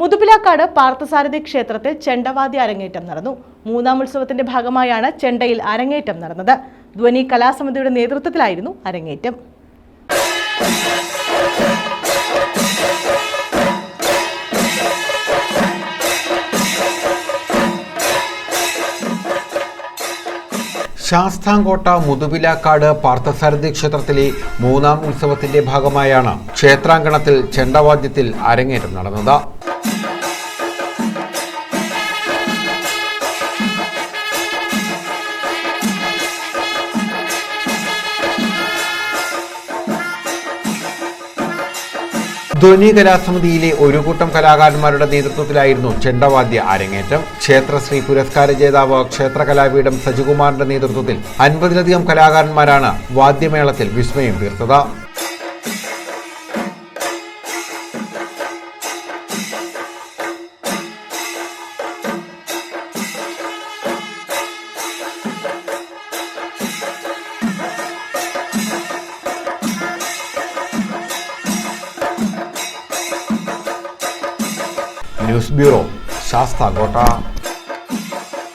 മുതുപിലാക്കാട് പാർത്ഥസാരഥി ക്ഷേത്രത്തിൽ ചെണ്ടവാദ്യ അരങ്ങേറ്റം നടന്നു. മൂന്നാം ഉത്സവത്തിന്റെ ഭാഗമായാണ് ചെണ്ടയിൽ അരങ്ങേറ്റം നടന്നത്. ധ്വനി കലാസമിതിയുടെ നേതൃത്വത്തിലായിരുന്നു അരങ്ങേറ്റം. ശാസ്താംകോട്ട മുതുപിലാക്കാട് പാർത്ഥസാരഥി ക്ഷേത്രത്തിലെ മൂന്നാം ഉത്സവത്തിന്റെ ഭാഗമായാണ് ക്ഷേത്രാങ്കണത്തിൽ ചെണ്ടവാദ്യത്തിൽ അരങ്ങേറ്റം നടന്നത്. ധ്വനി കലാസമിതിയിലെ ഒരു കൂട്ടം കലാകാരന്മാരുടെ നേതൃത്വത്തിലായിരുന്നു ചെണ്ടവാദ്യ അരങ്ങേറ്റം. ക്ഷേത്രശ്രീ പുരസ്കാര ജേതാവ് ക്ഷേത്ര കലാപീഠം സജികുമാറിന്റെ നേതൃത്വത്തിൽ 50-ലധികം കലാകാരന്മാരാണ് വാദ്യമേളത്തിൽ വിസ്മയം തീർത്തത്. News bureau, Sasthamkotta.